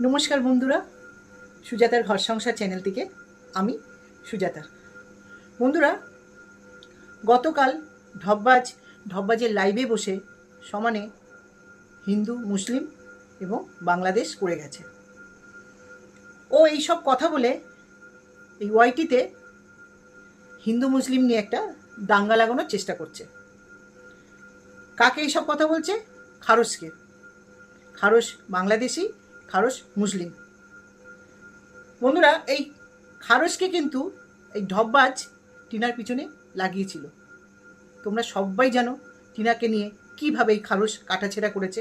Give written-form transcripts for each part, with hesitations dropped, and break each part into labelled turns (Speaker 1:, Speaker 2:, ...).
Speaker 1: নমস্কার বন্ধুরা, সুজাতার ঘর সংসার চ্যানেল থেকে আমি সুজাতা। বন্ধুরা, গতকাল ঢপবাজের লাইভে বসে সমানে হিন্দু, মুসলিম এবং বাংলাদেশ করে গেছে। ও এই সব কথা বলে এই ওয়াইটিতে হিন্দু মুসলিম নিয়ে একটা দাঙ্গা লাগানোর চেষ্টা করছে। কাকে এইসব কথা বলছে? খারসকে। খারস বাংলাদেশি, খারস মুসলিম। বন্ধুরা, এই খারসকে কিন্তু এই ঢপবাজ টিনার পিছনে লাগিয়েছিল। তোমরা সবাই জানো টিনাকে নিয়ে কীভাবে এই খারস কাটাছেড়া করেছে,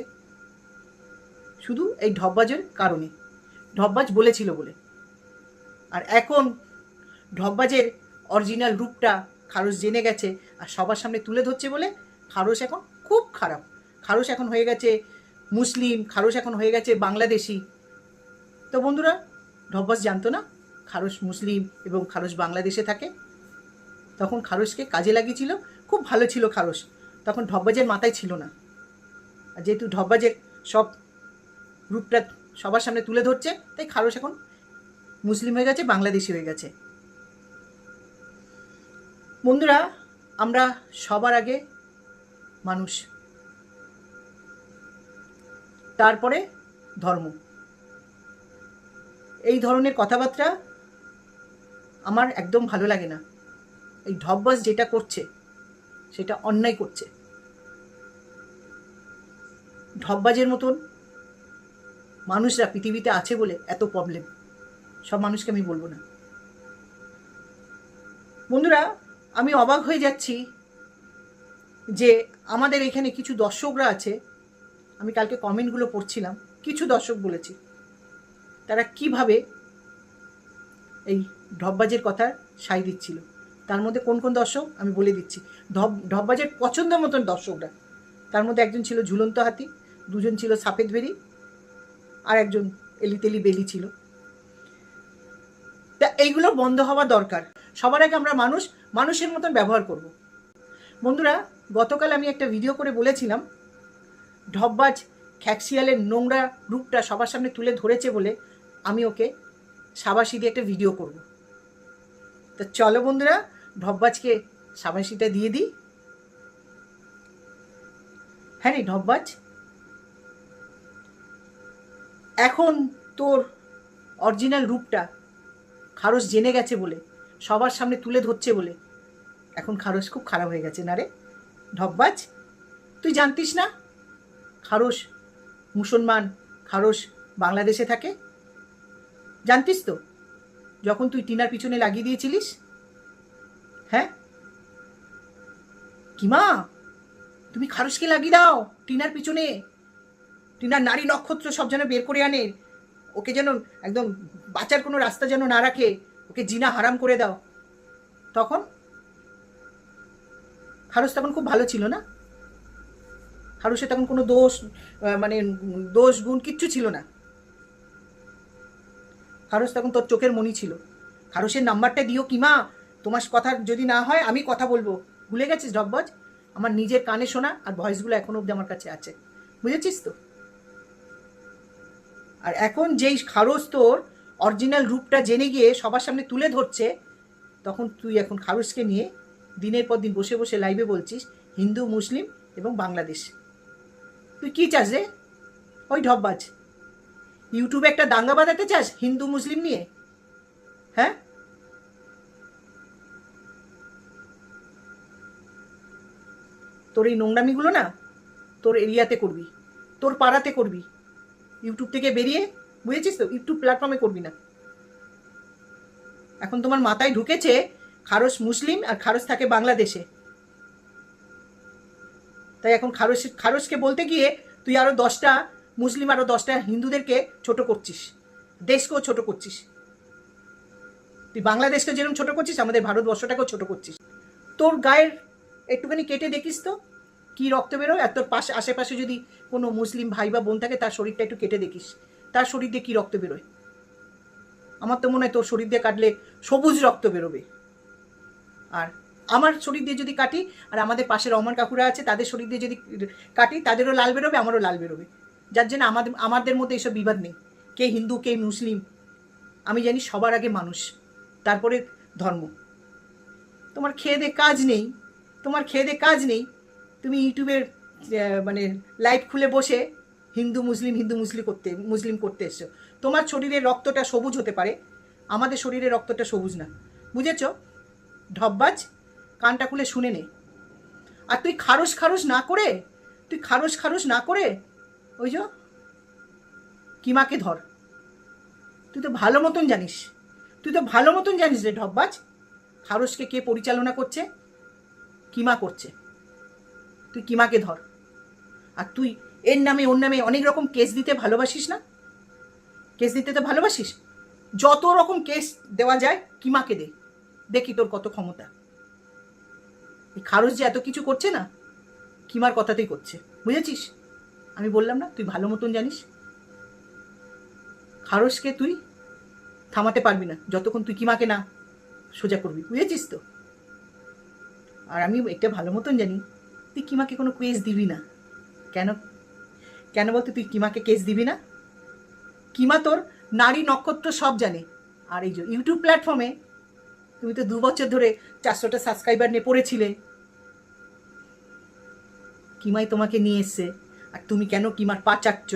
Speaker 1: শুধু এই ঢপবাজের কারণে। ঢপবাজ বলেছিল বলে। আর এখন ঢপবাজের অরিজিনাল রূপটা খারস জেনে গেছে আর সবার সামনে তুলে ধরছে বলে খারস এখন খুব খারাপ। খারস এখন হয়ে গেছে মুসলিম, খারস এখন হয়ে গেছে বাংলাদেশি। তো বন্ধুরা, ঢপবাজ জানতো না খারস মুসলিম এবং খারস বাংলাদেশে থাকে। তখন খারসকে কাজে লাগিয়েছিল। খুব ভালো ছিল খারস, তখন ঢপবাজের মাথায় ছিল না। আর যেহেতু ঢপবাজের সব রূপটা সবার সামনে তুলে ধরছে, তাই খারস এখন মুসলিম হয়ে গেছে, বাংলাদেশি হয়ে গেছে। বন্ধুরা, আমরা সবার আগে মানুষ, তারপরে ধর্ম। এই ধরনের কথাবার্তা আমার একদম ভালো লাগে না। এই ঢপবাজ যেটা করছে সেটা অন্যায় করছে। ঢপবাজের মতন মানুষরা পৃথিবীতে আছে বলে এত প্রবলেম। সব মানুষকে আমি বলবো না। বন্ধুরা, আমি অবাক হয়ে যাচ্ছি যে আমাদের এখানে কিছু দর্শকরা আছে, আমি কালকে কমেন্টগুলো পড়ছিলাম, কিছু দর্শক বলেছি তারা কিভাবে এই ঢপবাজের কথা সাই দিচ্ছিল। তার মধ্যে কোন কোন দর্শক আমি বলে দিচ্ছি। ঢপবাজের পছন্দ মতন দর্শকরা, তার মধ্যে একজন ছিল ঝুলন্ত হাতি, দুজন ছিল সাপেদ ভেরি, আর একজন এলিতেলি বেলি ছিল। তা এইগুলো বন্ধ হওয়া দরকার। সবার আগে আমরা মানুষের মতন ব্যবহার করব। বন্ধুরা, গতকাল আমি একটা ভিডিও করে বলেছিলাম ঢপবাজ খ্যাক্সিয়ালের নোংরা রূপটা সবার সামনে তুলে ধরেছে বলে আমি ওকে শাবাশি দিয়ে একটা ভিডিও করব। তো চলো বন্ধুরা, ঢপবাজকে শাবাশিটা দিয়ে দিই। হ্যাঁ রে ঢপবাজ, এখন তোর অরিজিনাল রূপটা খারস জেনে গেছে বলে, সবার সামনে তুলে ধরছে বলে এখন খারস খুব খারাপ হয়ে গেছে না রে ঢপবাজ? তুই জানতিস না খারস মুসলমান, খারস বাংলাদেশে থাকে? জানতিস তো যখন তুই টিনার পিছনে লাগিয়ে দিয়েছিলিস? হ্যাঁ কিমা, তুমি খারসকে লাগিয়ে দাও টিনার পিছনে। টিনার নারী নক্ষত্র সব যেন বের করে আনে, ওকে যেন একদম বাঁচার কোনো রাস্তা যেন না রাখে, ওকে জিনা হারাম করে দাও। তখন খারস তখন খুব ভালো ছিল না? খারসে তখন কোনো দোষ গুণ কিচ্ছু ছিল না। খারস তখন তোর চোখের মণি ছিল। খারসের নাম্বারটা দিও কিমা, তোমার কথা যদি না হয় আমি কথা বলবো। ভুলে গেছিস ঢপবাজ? আমার নিজের কানে শোনা আর ভয়েসগুলো এখনো অবধি আমার কাছে আছে, বুঝেছিস তো? আর এখন যেই খারস তোর অরিজিনাল রূপটা জেনে গিয়ে সবার সামনে তুলে ধরছে, তখন তুই এখন খারসকে নিয়ে দিনের পর দিন বসে বসে লাইভে বলছিস হিন্দু, মুসলিম এবং বাংলাদেশ। তুই কি চাস রে ওই ঢপবাজ? ইউটিউবে একটা দাঙ্গা বাঁধাতে চাস হিন্দু মুসলিম নিয়ে? হ্যাঁ, তোর এই নোংরামিগুলো না তোর এরিয়াতে করবি, তোর পাড়াতে করবি, ইউটিউব থেকে বেরিয়ে, বুঝেছিস তো? ইউটিউব প্ল্যাটফর্মে করবি না। এখন তোমার মাথায় ঢুকেছে খারস মুসলিম আর খারস থাকে বাংলাদেশে, তাই এখন খারসকে বলতে গিয়ে তুই আরো 10টা মুসলিম, আরো 10টা হিন্দুদেরকে ছোট করছিস, দেশকেও ছোট করছিস। তুই বাংলাদেশকে যেরকম ছোট করছিস, আমাদের ভারতবর্ষটাকেও ছোট করছিস। তোর গায়ের একটুখানি কেটে দেখিস তো কি রক্ত বেরোয়। আর তোর আশেপাশে যদি কোনো মুসলিম ভাই বা বোন থাকে, তার শরীরটা একটু কেটে দেখিস, তার শরীর দিয়ে কী রক্ত বেরোয়। আমার তো মনে হয় তোর শরীর দিয়ে কাটলে সবুজ রক্ত বেরোবে। আর আমার শরীর দিয়ে যদি কাটি, আর আমাদের পাশের রহমান কাকুরা আছে, তাদের শরীর দিয়ে যদি কাটি, তাদেরও লাল বেরোবে, আমারও লাল বেরোবে। যার জন্য আমাদের মধ্যে এইসব বিবাদ নেই। কে হিন্দু কে মুসলিম। আমি জানি সবার আগে মানুষ, তারপরে ধর্ম। তোমার খেয়ে দে কাজ নেই, তোমার খেয়ে দে কাজ নেই, তুমি ইউটিউবের মানে লাইভ খুলে বসে হিন্দু মুসলিম করতে এসছো। তোমার শরীরের রক্তটা সবুজ হতে পারে, আমাদের শরীরের রক্তটা সবুজ না, বুঝেছ? ঢপবাজ, কানটা খুলে শুনে নে। আর তুই খারস না করে ওই যে কিমাকে ধর। তুই তো ভালো মতন জানিস রে ঢপবাজ, খারসকে কে পরিচালনা করছে? কিমা করছে। তুই কিমাকে ধর। আর তুই এর নামে ওর নামে অনেক রকম কেস দিতে ভালোবাসিস না? কেস দিতে তো ভালোবাসিস, যত রকম কেস দেওয়া যায় কিমাকে দে, দেখি তোর কত ক্ষমতা। এই খারস যে এত কিছু করছে না, কিমার কথাতেই করছে, বুঝেছিস? আমি বললাম না, তুই ভালো মতন জানিস খারসকে তুই থামাতে পারবি না যতক্ষণ তুই কিমাকে না সোজা করবি, বুঝেছিস তো? আর আমি একটা ভালো মতন জানি তুই কিমাকে কোনো কেস দিবি না। কেন কেন বলতে তুই কিমাকে কেস দিবি না? কিমা তোর নারী নক্ষত্র সব জানে। আর এই যে ইউটিউব প্ল্যাটফর্মে তুমি তো 2 বছর ধরে 400টা সাবস্ক্রাইবার নিয়ে পড়েছিলে, কিমাই তোমাকে নিয়ে এসছে। আর তুমি কেন কিমার পা চাটছ?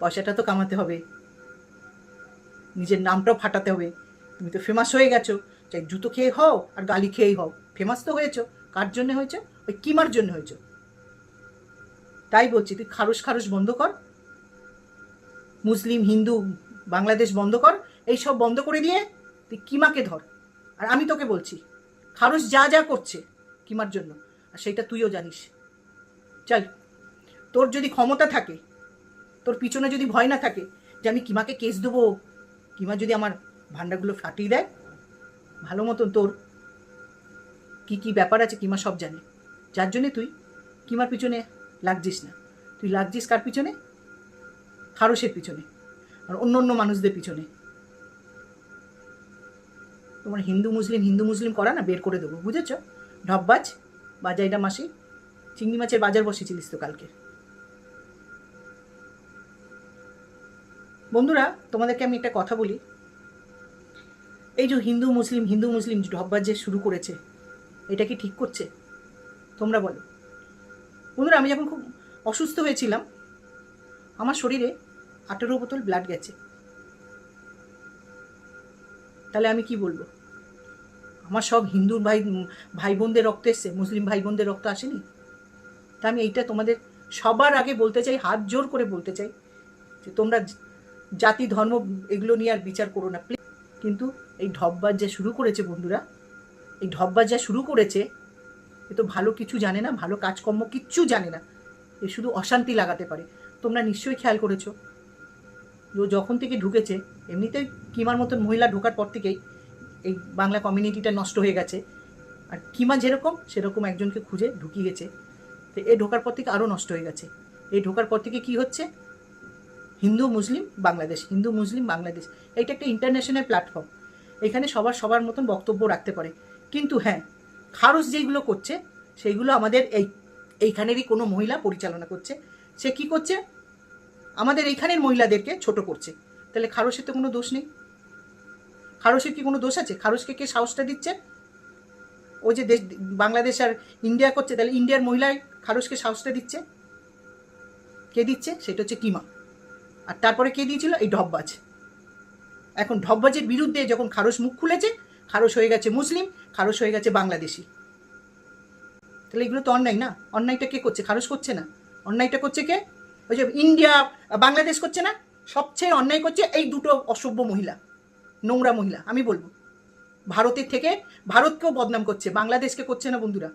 Speaker 1: পয়সাটা তো কামাতে হবে, নিজের নামটাও ফাটাতে হবে। তুমি তো ফেমাস হয়ে গেছো, চাই জুতো খেয়ে হও আর গালি খেয়েই হও, ফেমাস তো হয়েছো। কার জন্য হয়েছো? ওই কিমার জন্য হয়েছো। তাই বলছি তুই খারস বন্ধ কর, মুসলিম হিন্দু বাংলাদেশ বন্ধ কর, এইসব বন্ধ করে দিয়ে তুই কিমাকে ধর। আর আমি তোকে বলছি খারস যা করছে কিমার জন্য, আর সেইটা তুইও জানিস। চল, তোর যদি ক্ষমতা থাকে, তোর পিছনে যদি ভয় না থাকে যে আমি কিমাকে কেস দেবো, কিমা যদি আমার ভান্ডারগুলো ফাটিয়ে দেয়, ভালো মতন তোর কি ব্যাপার আছে কিমা সব জানে। যার জন্যে তুই কিমার পিছনে লাগছিস না, তুই লাগছিস কার পিছনে? খারসের পিছনে আর অন্য মানুষদের পিছনে। তোমার হিন্দু মুসলিম করা না বের করে দেবো, বুঝেছ? ঢপবাজ, বাজাইডা মাসি, চিংড়ি মাছের বাজার বসেছিলিস তো কালকে। বন্ধুরা, তোমাদেরকে আমি একটা কথা বলি, এই যে হিন্দু মুসলিম ঢপবাজ যে শুরু করেছে, এটা কি ঠিক করছে? তোমরা বলো। বন্ধুরা, আমি যখন খুব অসুস্থ হয়েছিলাম, আমার শরীরে 18 বোতল ব্লাড গেছে। তাহলে আমি কি বলবো? আমার সব হিন্দু ভাই বোনদের রক্ত এসছে, মুসলিম ভাই বোনদের রক্ত আসেনি? তা আমি এইটা তোমাদের সবার আগে বলতে চাই, হাত জোর করে বলতে চাই যে তোমরা জাতি ধর্ম এগুলো নিয়ে আর বিচার করো না প্লিজ। কিন্তু এই ঢপবাজ যা শুরু করেছে বন্ধুরা, এই ঢপবাজ যা শুরু করেছে, এ তো ভালো কিছু জানে না, ভালো কাজকর্ম কিচ্ছু জানে না, এ শুধু অশান্তি লাগাতে পারে। তোমরা নিশ্চয়ই খেয়াল করেছো, যখন থেকে ঢুকেছে, এমনিতেই কিমার মতন মহিলা ঢোকার পর থেকেই এই বাংলা কমিউনিটিটা নষ্ট হয়ে গেছে। আর কিমা যেরকম সেরকম একজনকে খুঁজে ঢুকিয়ে গেছে, তো এ ঢোকার পর থেকে আরও নষ্ট হয়ে গেছে। এই ঢোকার পর থেকে কি হচ্ছে? হিন্দু মুসলিম বাংলাদেশ, এইটা একটা ইন্টারন্যাশনাল প্ল্যাটফর্ম, এখানে সবার মতন বক্তব্য রাখতে পারে। কিন্তু হ্যাঁ, খারস যেইগুলো করছে সেইগুলো আমাদের এইখানেরই কোনো মহিলা পরিচালনা করছে। সে কি করছে? আমাদের এইখানের মহিলাদেরকে ছোট করছে। তাহলে খারসের তো কোনো দোষ নেই। খারসের কি কোনো দোষ আছে? খারসকে কে সাহসটা দিচ্ছে? ও যে বাংলাদেশ আর ইন্ডিয়া করছে, তাহলে ইন্ডিয়ার মহিলায় খারসকে সাহসটা দিচ্ছে। কে দিচ্ছে? সেটা হচ্ছে কিমা। আর তারপরে কে দিয়েছিল? এই ঢপবাজ। এখন ঢপবাজের বিরুদ্ধে যখন খারস মুখ খুলেছে, খারস হয়ে গেছে মুসলিম, খারস হয়ে গেছে বাংলাদেশি। তাহলে এগুলো তো অন্যায় না? অন্যায়টা কে করছে? খারস করছে না, অন্যায়টা করছে কে? ওই যে ইন্ডিয়া বাংলাদেশ করছে না? সবচেয়ে অন্যায় করছে এই দুটো অসভ্য মহিলা, নোংরা মহিলা। আমি বলবো ভারতের থেকে ভারতকেও বদনাম করছে, বাংলাদেশকে করছে না বন্ধুরা।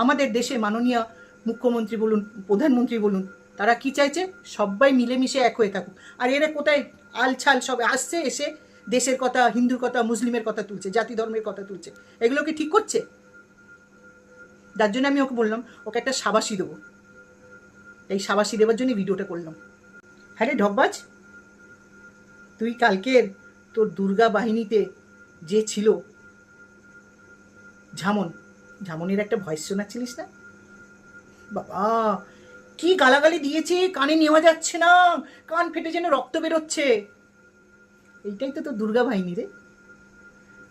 Speaker 1: আমাদের দেশে মাননীয় মুখ্যমন্ত্রী বলুন, প্রধানমন্ত্রী বলুন, তারা কি চাইছে? সবাই মিলেমিশে এক হয়ে থাকুক। আর এরা কোথায় আলছাল সব আসছে, এসে দেশের কথা, হিন্দুর কথা, মুসলিমের কথা তুলছে, জাতি ধর্মের কথা তুলছে। এগুলো কি ঠিক করছে? যার জন্য আমি ওকে বললাম ওকে একটা শাবাশি দেবো। এই শাবাশি দেওয়ার জন্য ভিডিওটা করলাম। হ্যাঁ রে ঢপবাজ, তুই কালকের তোর দুর্গা বাহিনীতে যে ছিল ঝামনের একটা ভয়েস শোনাচ্ছিলিস না? বাবা, কি গালাগালি দিয়েছে, কানে নেওয়া যাচ্ছে না, কান ফেটে যেন রক্ত বেরোচ্ছে। এইটাই তো তোর দুর্গা বাহিনী রে,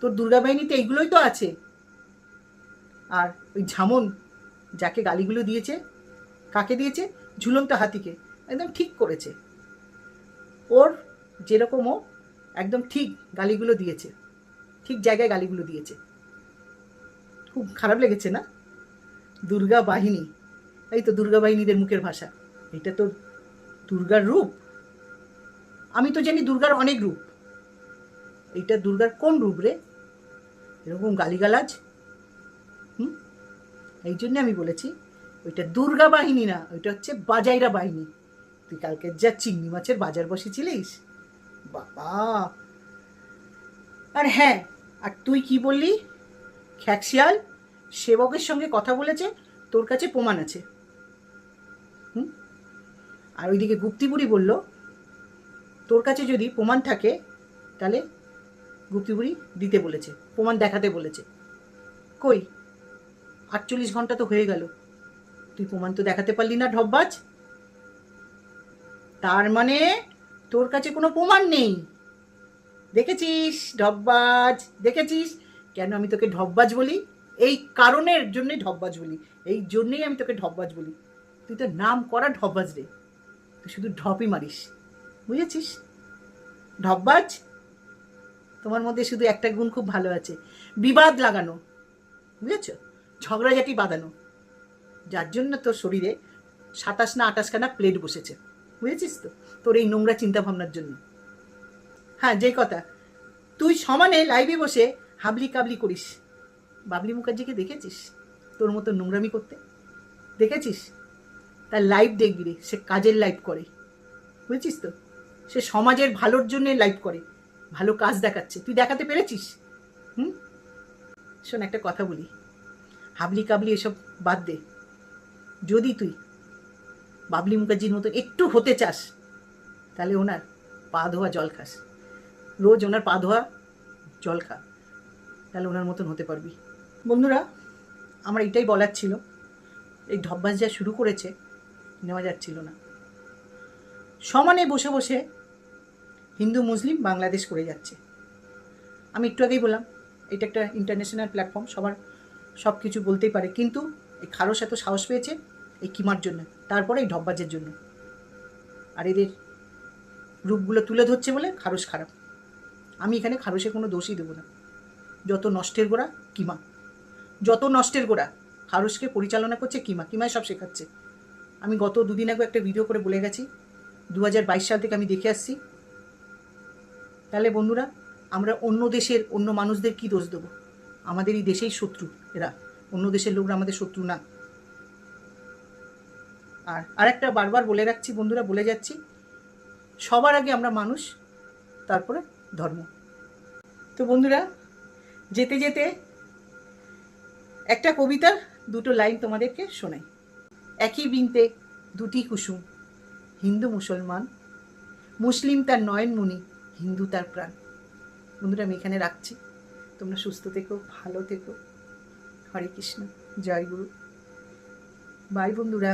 Speaker 1: তোর দুর্গা বাহিনীতে এইগুলোই তো আছে। আর ওই ঝামন যাকে গালিগুলো দিয়েছে, কাকে দিয়েছে? ঝুলন্ত হাতিকে। একদম ঠিক করেছে, ওর যেরকম ও একদম ঠিক গালিগুলো দিয়েছে, ঠিক জায়গায় গালিগুলো দিয়েছে। খুব খারাপ লেগেছে না? দুর্গা বাহিনী, এই তো দুর্গা বাহিনীদের মুখের ভাষা। এটা তো দুর্গার রূপ। আমি তো জানি দুর্গার অনেক রূপ, এইটা দুর্গার কোন রূপ রে? এরকম গালিগালাজ। এই জন্য আমি বলেছি ওইটা দুর্গা বাহিনী না, ওইটা হচ্ছে বাজাইরা বাহিনী। তুই কালকে যা চিংড়ি মাছের বাজার বসেছিলিস বাবা। আর হ্যাঁ, আর তুই কি বললি? খ্যাকশিয়াল সেবকের সঙ্গে কথা বলেছে, তোর কাছে প্রমাণ আছে। আর ওইদিকে গুপ্তিবুড়ি বলল তোর কাছে যদি প্রমাণ থাকে তাহলে গুপ্তিবুড়ি দিতে বলেছে, প্রমাণ দেখাতে বলেছে। কই, 48 ঘন্টা তো হয়ে গেল, তুই প্রমাণ তো দেখাতে পারলি না ঢপবাজ। তার মানে তোর কাছে কোনো প্রমাণ নেই। দেখেছিস ঢপবাজ, দেখেছিস? কেন আমি তোকে ঢপবাজ বলি? এই কারণের জন্যই ঢপবাজ বলি, এই জন্যই আমি তোকে ঢপবাজ বলি। তুই তো নাম করা ঢপবাজ রে, তুই শুধু ঢপই মারিস, বুঝেছিস? ঢপবাজ, তোমার মধ্যে শুধু একটা গুণ খুব ভালো আছে, বিবাদ লাগানো, বুঝেছ? ঝগড়াঝাটি বাঁধানো, যার জন্য তোর শরীরে 27 না 28 খানা প্লেট বসেছে, বুঝেছিস তো? তোর এই নোংরা চিন্তা ভাবনার জন্য। হ্যাঁ, যেই কথা, তুই সমানে লাইভে বসে হাবলি কাবলি করিস। বাবলি মুখার্জিকে দেখেছিস তোর মতো নোংরামি করতে? দেখেছিস? তার লাইভ দেখবি রে, সে কাজের লাইভ করে, বুঝেছিস তো? সে সমাজের ভালোর জন্য লাইভ করে, ভালো কাজ দেখাচ্ছে। তুই দেখাতে পেরেছিস? শোন, একটা কথা বলি, হাবলি কাবলি এসব বাদ দে। যদি তুই বাবলি মুখার্জির মতো একটু হতে চাস তাহলে ওনার পা ধোয়া জল খাস, রোজ ওনার পা ধোয়া জল খা, তাহলে ওনার মতন হতে পারবি। বন্ধুরা, আমার এটাই বলার ছিল। এই ঢপবাজ যা শুরু করেছে নেওয়া যাচ্ছিল না। সমানে বসে বসে হিন্দু মুসলিম বাংলাদেশ করে যাচ্ছে। আমি একটু আগেই বললাম এটা একটা ইন্টারন্যাশনাল প্ল্যাটফর্ম, সবার সব কিছু বলতেই পারে, কিন্তু এই খারস এত সাহস পেয়েছে এই কিমার জন্য, তারপরে এই ঢপবাজের জন্য। আর এদের রূপগুলো তুলে ধরছে বলে খারস খারাপ। আমি এখানে খারসে কোনো দোষই দেবো না। যত নষ্টের গোড়া কিমা, যত নষ্টের গোড়া খারসকে পরিচালনা করছে কিমা, কিমায় সব শেখাচ্ছে। আমি গত 2 দিন আগে একটা ভিডিও করে বলে গেছি 2022 সাল থেকে আমি দেখে আসছি। তাহলে বন্ধুরা, আমরা অন্য দেশের অন্য মানুষদের কি দোষ দেবো? আমাদের এই দেশেই শত্রু এরা, অন্য দেশের লোকরা আমাদের শত্রু না। আর আরেকটা বারবার বলে রাখছি বন্ধুরা, বলে যাচ্ছি, সবার আগে আমরা মানুষ, তারপরে ধর্ম। তো বন্ধুরা, যেতে যেতে একটা কবিতার 2টো লাইন তোমাদেরকে শোনাই। একই বৃন্তে 2টি কুসুম, হিন্দু মুসলমান, মুসলিম তার নয়নমণি, হিন্দু তার প্রাণ। বন্ধুরা, আমি এখানে রাখছি। তোমরা সুস্থ থেকো, ভালো থেকো। হরে কৃষ্ণ, জয় গুরু। বাই বন্ধুরা।